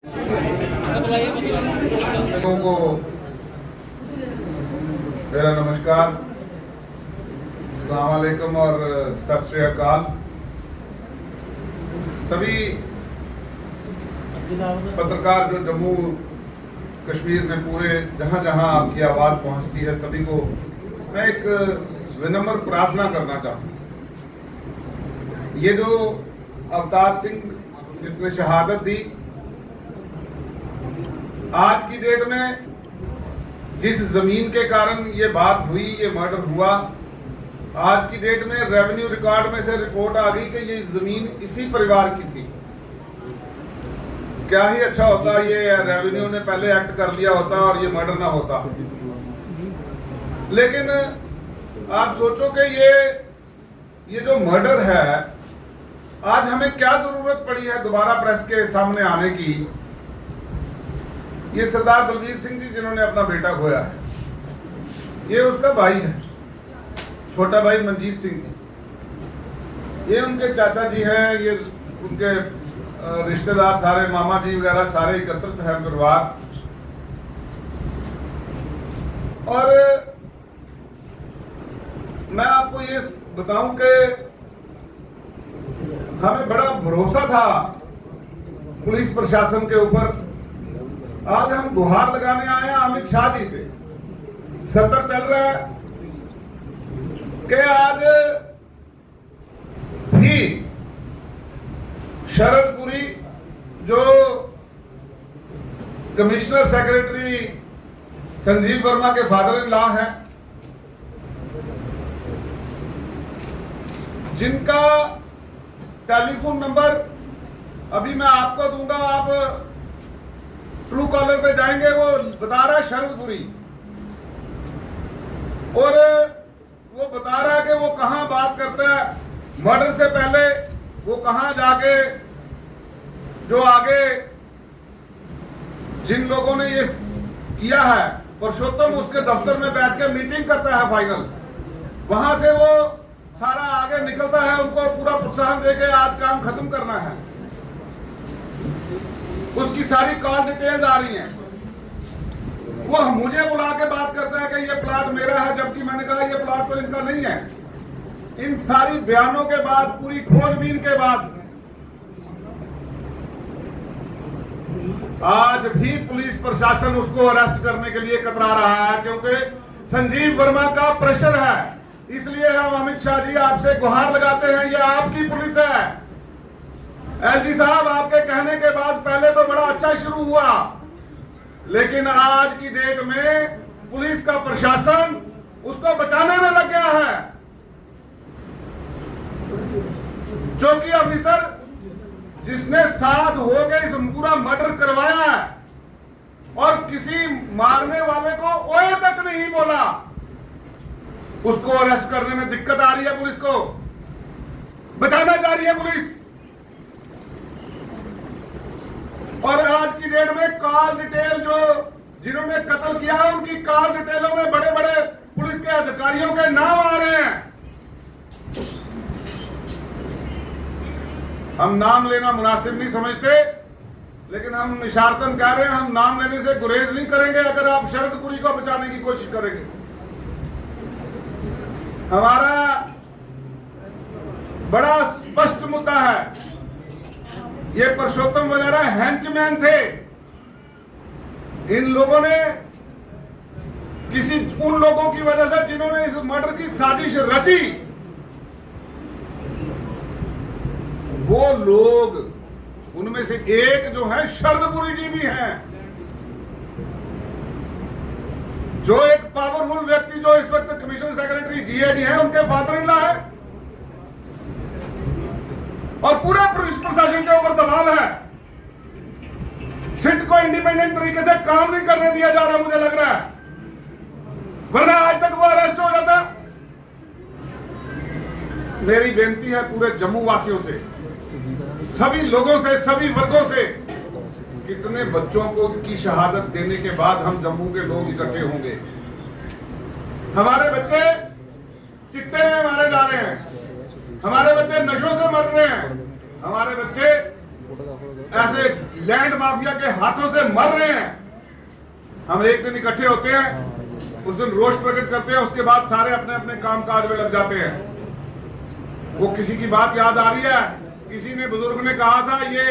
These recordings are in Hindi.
लोगों को मेरा नमस्कार, अस्सलाम वालेकुम और सत श्री अकाल। सभी पत्रकार जो जम्मू कश्मीर में पूरे जहां जहां आपकी आवाज़ पहुंचती है, सभी को मैं एक विनम्र प्रार्थना करना चाहता हूं। ये जो अवतार सिंह जिसने शहादत दी, आज की डेट में जिस जमीन के कारण ये बात हुई, ये मर्डर हुआ, आज की डेट में रेवेन्यू रिकॉर्ड में से रिपोर्ट आ गई कि ये जमीन इसी परिवार की थी। क्या ही अच्छा होता ये रेवेन्यू ने पहले एक्ट कर लिया होता और ये मर्डर ना होता। लेकिन आप सोचो कि ये जो मर्डर है, आज हमें क्या जरूरत पड़ी है दोबारा प्रेस के सामने आने की। ये सरदार बलबीर सिंह जी जिन्होंने अपना बेटा खोया है, ये उसका भाई है, छोटा भाई मनजीत सिंह जी, ये उनके चाचा जी हैं, ये उनके रिश्तेदार सारे, मामा जी वगैरह सारे एकत्रित हैं परिवार। और मैं आपको ये बताऊं कि हमें बड़ा भरोसा था पुलिस प्रशासन के ऊपर। आज हम गुहार लगाने आए हैं अमित शाह जी से। सत्र चल रहा है कि आज भी शरदपुरी जो कमिश्नर सेक्रेटरी संजीव वर्मा के फादर इन लॉ हैं, जिनका टेलीफोन नंबर अभी मैं आपको दूंगा, आप ट्रू कॉलर पे जाएंगे, वो बता रहा है शरदपुरी, और वो बता रहा है कि वो कहां बात करता है मर्डर से पहले, वो कहां जाके जो आगे जिन लोगों ने ये किया है, पुरुषोत्तम उसके दफ्तर में बैठ के मीटिंग करता है फाइनल, वहां से वो सारा आगे निकलता है, उनको पूरा प्रोत्साहन देके आज काम खत्म करना है। उसकी सारी कॉल डिटेल्स आ रही हैं। वो मुझे बुला के बात करता है कि ये प्लाट मेरा है, जबकि मैंने कहा ये प्लाट तो इनका नहीं है। इन सारी बयानों के बाद, पूरी खोजबीन के बाद, आज भी पुलिस प्रशासन उसको अरेस्ट करने के लिए कतरा रहा है, क्योंकि संजीव वर्मा का प्रेशर है। इसलिए हम अमित शाह जी आपसे गुहार लगाते हैं, ये आपकी पुलिस है। एलजी साहब, आपके कहने के बाद पहले तो बड़ा अच्छा शुरू हुआ, लेकिन आज की डेट में पुलिस का प्रशासन उसको बचाने में लग गया है। चौकी ऑफिसर जिसने साथ होकर इस पूरा मर्डर करवाया है और किसी मारने वाले को ओए तक नहीं बोला, उसको अरेस्ट करने में दिक्कत आ रही है। पुलिस को बचाना चाह रही है पुलिस। और आज की डेट में कॉल डिटेल जो जिन्होंने कत्ल किया है, उनकी कॉल डिटेलों में बड़े बड़े पुलिस के अधिकारियों के नाम आ रहे हैं। हम नाम लेना मुनासिब नहीं समझते, लेकिन हम इशारतन कह रहे हैं, हम नाम लेने से गुरेज नहीं करेंगे अगर आप शरदपुरी को बचाने की कोशिश करेंगे। हमारा बड़ा स्पष्ट मुद्दा है, ये पुरुषोत्तम वगैरह हैंचमैन थे। इन लोगों ने उन लोगों की वजह से जिन्होंने इस मर्डर की साजिश रची, वो लोग, उनमें से एक जो है शरदपुरी जी भी हैं, जो एक पावरफुल व्यक्ति जो इस वक्त कमिश्नर सेक्रेटरी जीएडी है, उनके फादर इन लॉ है। और पूरे पुलिस प्रशासन के ऊपर दबाव है। सिट को इंडिपेंडेंट तरीके से काम नहीं करने दिया जा रहा, मुझे लग रहा है, वरना आज तक वो अरेस्ट हो जाता। मेरी बेनती है पूरे जम्मू वासियों से, सभी लोगों से, सभी वर्गों से, कितने बच्चों को की शहादत देने के बाद हम जम्मू के लोग इकट्ठे होंगे। हमारे बच्चे चिट्टे में मारे जा रहे हैं, हमारे बच्चे नशों से मर रहे हैं, हमारे बच्चे ऐसे लैंड माफिया के हाथों से मर रहे हैं। हम एक दिन इकट्ठे होते हैं, उस दिन रोष प्रकट करते हैं, उसके बाद सारे अपने अपने कामकाज में लग जाते हैं। वो किसी की बात याद आ रही है, किसी ने बुजुर्ग ने कहा था ये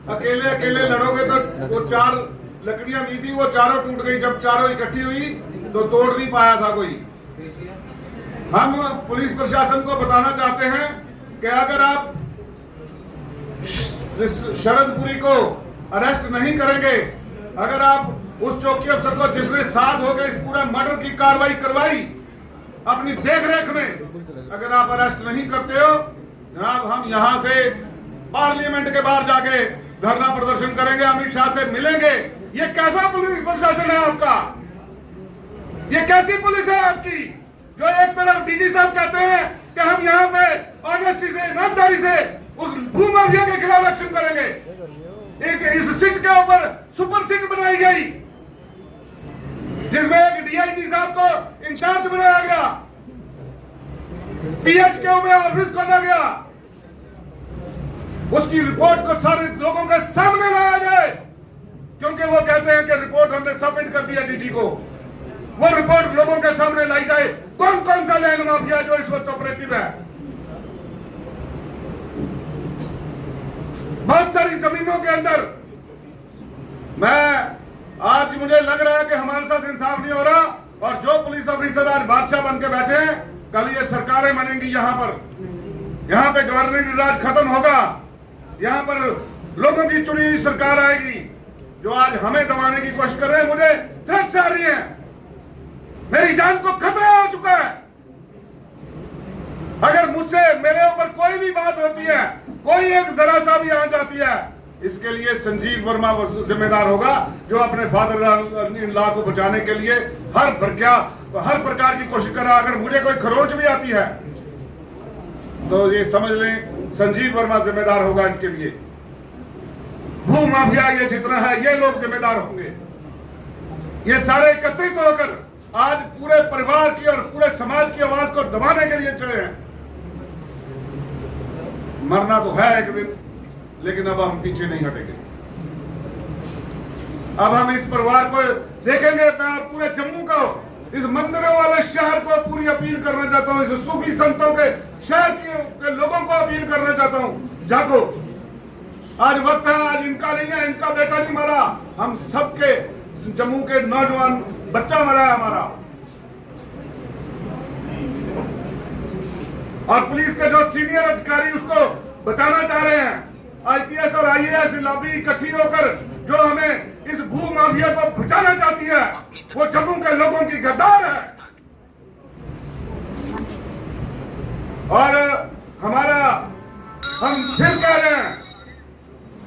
अकेले अकेले लड़ोगे तो वो 4 लकड़ियां दी थी, वो चारों टूट गई। जब चारों इकट्ठी हुई तो तोड़ नहीं पाया था कोई। हम पुलिस प्रशासन को बताना चाहते हैं कि अगर आप शरदपुरी को अरेस्ट नहीं करेंगे, अगर आप उस चौकी अफसर को जिसने साथ होकर इस पूरा मर्डर की कार्रवाई करवाई अपनी देखरेख में, अगर आप अरेस्ट नहीं करते हो जनाब, हम यहां से पार्लियामेंट के बाहर जाके धरना प्रदर्शन करेंगे, अमित शाह से मिलेंगे। ये कैसा पुलिस प्रशासन है आपका? ये कैसी पुलिस है आपकी, जो एक तरफ डीजी साहब कहते हैं कि हम यहाँ पे ऑनेस्टी से, ईमानदारी से उस भूमाफिया के खिलाफ एक्शन करेंगे। एक इस सीट के ऊपर सुपर सीट बनाई गई जिसमें एक डीआईजी साहब को इंचार्ज बनाया गया, पीएचक्यू में ऑफिस खोला गया, उसकी रिपोर्ट को सारे लोगों के सामने लाया जाए, क्योंकि वो कहते हैं कि रिपोर्ट हमने सबमिट कर दिया डीजी को। वो रिपोर्ट लोगों के सामने लाई जाए, कौन कौन सा लैंड माफिया जो इस वक्त ऑपरेटिव है। बहुत सारी जमीनों के अंदर आज मुझे लग रहा है कि हमारे साथ इंसाफ नहीं हो रहा, और जो पुलिस ऑफिसर आज बादशाह बन के बैठे हैं, कल ये सरकारें बनेंगी यहाँ पर। यहाँ पे गवर्नमेंट राज खत्म होगा, यहाँ पर लोगों की चुनी हुई सरकार आएगी। जो आज हमें दबाने की कोशिश कर रहे हैं, मुझे थ्रेट्स आ रही है, मेरी जान को खतरा हो चुका है। अगर मुझसे मेरे ऊपर कोई भी बात होती है, कोई एक जरा सा भी आ जाती है, इसके लिए संजीव वर्मा जिम्मेदार होगा, जो अपने फादर इन लॉ को बचाने के लिए हर प्रकार की कोशिश कर रहा है। अगर मुझे कोई खरोच भी आती है तो ये समझ लें संजीव वर्मा जिम्मेदार होगा इसके लिए। भू माफिया ये जितना है, ये लोग जिम्मेदार होंगे। ये सारे एकत्रित होकर आज पूरे परिवार की और पूरे समाज की आवाज को दबाने के लिए चढ़े हैं। मरना तो है एक दिन, लेकिन अब हम पीछे नहीं हटेंगे। अब हम इस परिवार को देखेंगे। मैं पूरे जम्मू को, इस मंदिरों वाले शहर को पूरी अपील करना चाहता हूं, इस सूफी संतों के शहर के लोगों को अपील करना चाहता हूं, जागो। आज वक्त है, आज इनका नहीं है, इनका बेटा नहीं मरा, हम सबके जम्मू के नौजवान बच्चा मरा है हमारा। और पुलिस के जो सीनियर अधिकारी उसको बचाना चाह रहे हैं, आईपीएस और आईएएस लॉबी इकट्ठी होकर जो हमें इस भू माफिया को बचाना चाहती है, वो जम्मू के लोगों की गद्दार है। और हम फिर कह रहे हैं,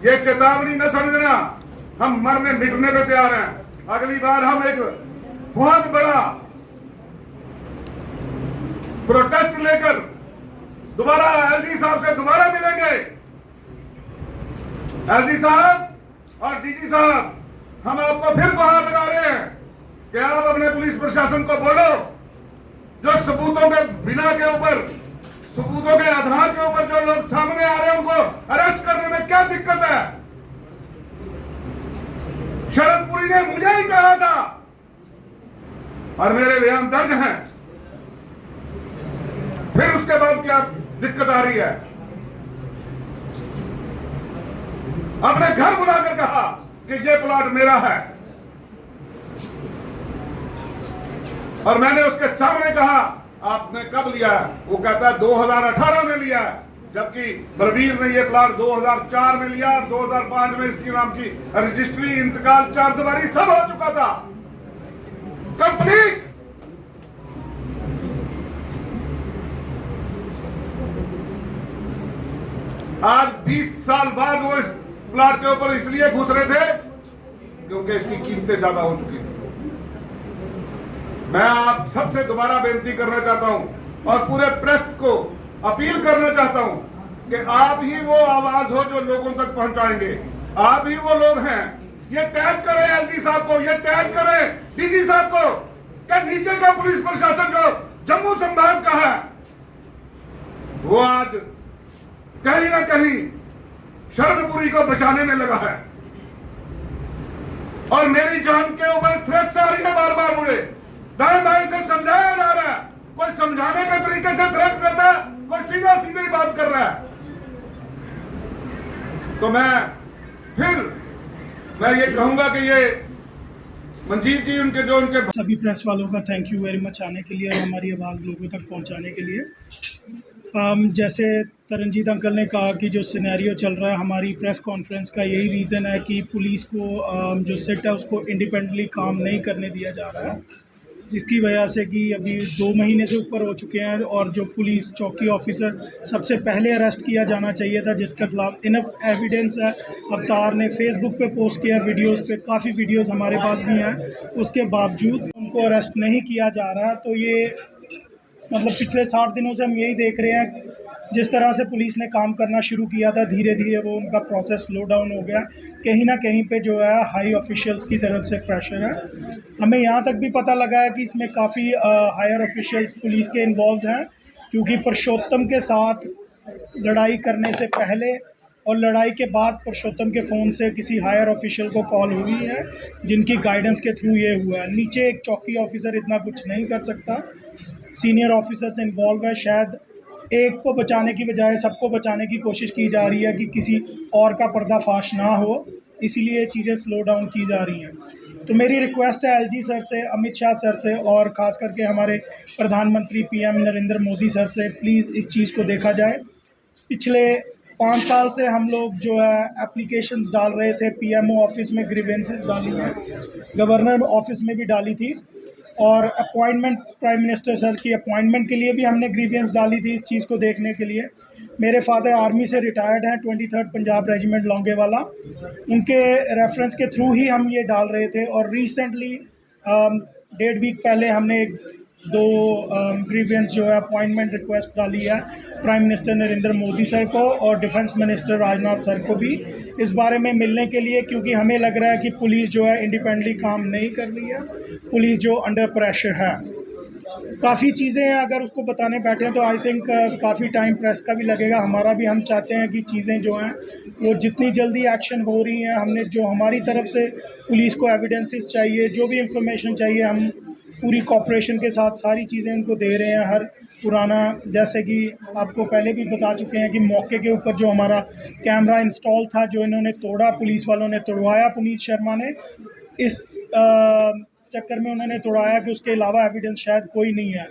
ये चेतावनी न समझना, हम मरने मिटने पे तैयार हैं। अगली बार हम एक बहुत बड़ा प्रोटेस्ट लेकर दोबारा एलजी साहब से दोबारा मिलेंगे। एलजी साहब और डीजी साहब, हम आपको फिर गुहार लगा रहे हैं कि आप अपने पुलिस प्रशासन को बोलो, जो सबूतों के बिना के ऊपर, सबूतों के आधार के ऊपर जो लोग सामने आ रहे हैं, उनको अरेस्ट करने में क्या दिक्कत है। शरदपुरी ने मुझे ही कहा था और मेरे बयान दर्ज हैं, फिर उसके बाद क्या दिक्कत आ रही है। अपने घर बुलाकर कहा कि ये प्लॉट मेरा है, और मैंने उसके सामने कहा आपने कब लिया है? वो कहता है 2018 में लिया है, जबकि बलबीर ने ये प्लॉट 2004 में लिया, 2005 में इसकी नाम की रजिस्ट्री, इंतकाल, 4 दीवारी सब हो चुका था, कंप्लीट। आज 20 साल बाद वो इस प्लॉट के ऊपर इसलिए घुस रहे थे क्योंकि इसकी कीमतें ज्यादा हो चुकी थी। मैं आप सबसे दोबारा बेनती करना चाहता हूं और पूरे प्रेस को अपील करना चाहता हूं कि आप ही वो आवाज हो जो लोगों तक पहुंचाएंगे, आप ही वो लोग हैं। ये टैग करें एलजी साहब को, ये टैग करें डीजी साहब को, कि नीचे का पुलिस प्रशासन जो जम्मू संभाग का है, वो आज कहीं ना कहीं शरदपुरी को बचाने में लगा है और मेरी जान के ऊपर थ्रेट्स आ रही है बार बार। मुझे दाएं बाएं से समझाया जा रहा है, कोई समझाने के तरीके से थ्रेट देता है, कोई सीधा सीधे ही बात कर रहा है। तो मैं ये कहूंगा कि ये मंजीत जी उनके सभी प्रेस वालों का थैंक यू वेरी मच आने के लिए और हमारी आवाज़ लोगों तक पहुंचाने के लिए। जैसे तरनजीत अंकल ने कहा कि जो सिनेरियो चल रहा है, हमारी प्रेस कॉन्फ्रेंस का यही रीज़न है कि पुलिस को जो सिट है उसको इंडिपेंडेंटली काम नहीं करने दिया जा रहा है, जिसकी वजह से कि अभी 2 महीने से ऊपर हो चुके हैं और जो पुलिस चौकी ऑफिसर सबसे पहले अरेस्ट किया जाना चाहिए था, जिसके खिलाफ इनफ एविडेंस है। अवतार ने फेसबुक पे पोस्ट किया वीडियोस पे, काफ़ी वीडियोस हमारे पास भी हैं, उसके बावजूद उनको अरेस्ट नहीं किया जा रहा। तो ये मतलब पिछले 60 दिनों से हम यही देख रहे हैं, जिस तरह से पुलिस ने काम करना शुरू किया था, धीरे धीरे वो उनका प्रोसेस स्लो डाउन हो गया। कहीं ना कहीं पे जो है हाई ऑफिशियल्स की तरफ से प्रेशर है। हमें यहाँ तक भी पता लगा है कि इसमें काफ़ी हायर ऑफिशियल्स पुलिस के इन्वॉल्व हैं, क्योंकि पुरुषोत्तम के साथ लड़ाई करने से पहले और लड़ाई के बाद पुरुषोत्तम के फ़ोन से किसी हायर ऑफिशियल को कॉल हुई है, जिनकी गाइडेंस के थ्रू ये हुआ है। नीचे एक चौकी ऑफिसर इतना कुछ नहीं कर सकता, सीनियर ऑफिसर्स इन्वॉल्व है। शायद एक को बचाने की बजाय सबको बचाने की कोशिश की जा रही है कि किसी और का पर्दाफाश ना हो, इसीलिए चीज़ें स्लो डाउन की जा रही हैं। तो मेरी रिक्वेस्ट है एलजी सर से, अमित शाह सर से और ख़ास करके हमारे प्रधानमंत्री पीएम नरेंद्र मोदी सर से, प्लीज़ इस चीज़ को देखा जाए। पिछले 5 साल से हम लोग जो है एप्लीकेशंस डाल रहे थे, पीएमओ ऑफिस में ग्रीवेंसेस डाली हैं, गवर्नर ऑफिस में भी डाली थी, और अपॉइंटमेंट प्राइम मिनिस्टर सर की अपॉइंटमेंट के लिए भी हमने ग्रीवेंस डाली थी इस चीज़ को देखने के लिए। मेरे फादर आर्मी से रिटायर्ड हैं, 23rd पंजाब रेजिमेंट लौंगेवाला, उनके रेफरेंस के थ्रू ही हम ये डाल रहे थे। और रिसेंटली 1.5 वीक पहले हमने 2 ग्रीवेंस जो है अपॉइंटमेंट रिक्वेस्ट डाली है prime minister Narendra Modi sir को और डिफेंस मिनिस्टर राजनाथ सर को भी, इस बारे में मिलने के लिए, क्योंकि हमें लग रहा है कि पुलिस जो है इंडिपेंडेंटली काम नहीं कर रही है, पुलिस जो अंडर प्रेशर है। काफ़ी चीज़ें हैं, अगर उसको बताने बैठे तो आई थिंक काफ़ी टाइम प्रेस का भी लगेगा, हमारा भी। हम चाहते हैं कि चीज़ें जो हैं वो जितनी जल्दी एक्शन हो रही हैं, हमने जो हमारी तरफ से पुलिस को एविडेंसेस चाहिए, जो भी इंफॉर्मेशन चाहिए, हम पूरी कॉपरेशन के साथ सारी चीज़ें उनको दे रहे हैं। हर पुराना, जैसे कि आपको पहले भी बता चुके हैं कि मौके के ऊपर जो हमारा कैमरा इंस्टॉल था, जो इन्होंने तोड़ा, पुलिस वालों ने तोड़वाया, पुनीत शर्मा ने, इस चक्कर में उन्होंने तोड़ाया कि उसके अलावा एविडेंस शायद कोई नहीं है।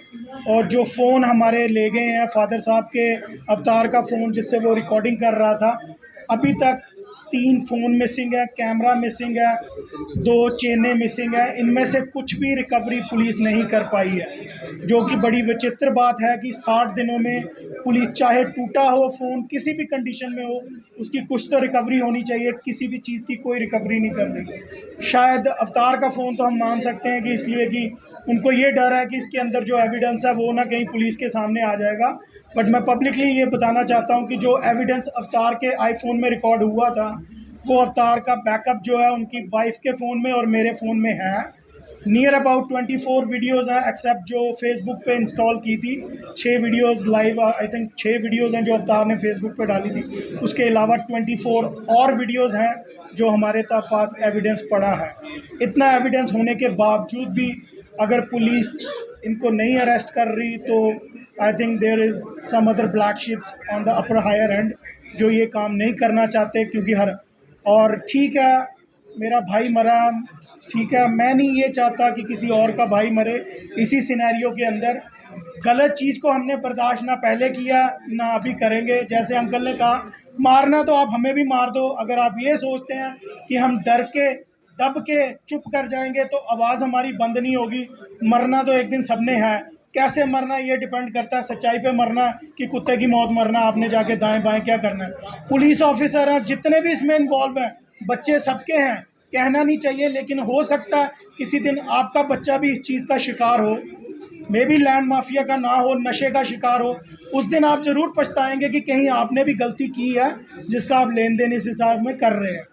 और जो फ़ोन हमारे ले गए हैं फादर साहब के, अवतार का फ़ोन जिससे वो रिकॉर्डिंग कर रहा था, अभी तक 3 फ़ोन मिसिंग है, कैमरा मिसिंग है, 2 चेनें मिसिंग है। इनमें से कुछ भी रिकवरी पुलिस नहीं कर पाई है, जो कि बड़ी विचित्र बात है कि 60 दिनों में पुलिस, चाहे टूटा हो फ़ोन, किसी भी कंडीशन में हो, उसकी कुछ तो रिकवरी होनी चाहिए। किसी भी चीज़ की कोई रिकवरी नहीं कर रही। शायद अवतार का फ़ोन तो हम मान सकते हैं कि इसलिए कि उनको ये डर है कि इसके अंदर जो एविडेंस है वो ना कहीं पुलिस के सामने आ जाएगा। बट मैं पब्लिकली ये बताना चाहता हूँ कि जो एविडेंस अवतार के आईफोन में रिकॉर्ड हुआ था, वो अवतार का बैकअप जो है उनकी वाइफ के फ़ोन में और मेरे फ़ोन में है। नियर अबाउट 24 वीडियोज़ हैं, एक्सेप्ट जो फेसबुक पे इंस्टॉल की थी। 6 videos live, I think 6 videos हैं जो अवतार ने फेसबुक पे डाली थी। उसके अलावा 24 और वीडियोज़ हैं जो हमारे पास एविडेंस पड़ा है। इतना एविडेंस होने के बावजूद भी अगर पुलिस इनको नहीं अरेस्ट कर रही, तो I think there is some other black ships on the upper higher end जो ये काम नहीं करना चाहते। क्योंकि और ठीक है, मेरा भाई मरा, ठीक है, मैं नहीं ये चाहता कि किसी और का भाई मरे इसी सिनेरियो के अंदर। गलत चीज़ को हमने बर्दाश्त ना पहले किया ना अभी करेंगे। जैसे अंकल ने कहा, मारना तो आप हमें भी मार दो। अगर आप ये सोचते हैं कि हम डर के दब के चुप कर जाएंगे तो आवाज़ हमारी बंद नहीं होगी। मरना तो एक दिन सबने है, कैसे मरना ये डिपेंड करता है सच्चाई पे मरना कि कुत्ते की मौत मरना, आपने जाके दाएं बाएं क्या करना है। पुलिस ऑफिसर हैं, जितने भी इसमें इन्वॉल्व हैं, बच्चे सबके हैं, कहना नहीं चाहिए, लेकिन हो सकता है किसी दिन आपका बच्चा भी इस चीज़ का शिकार हो, मे बी लैंड माफिया का ना हो, नशे का शिकार हो। उस दिन आप ज़रूर पछताएंगे कि कहीं आपने भी गलती की है जिसका आप लेन देन इस हिसाब में कर रहे हैं।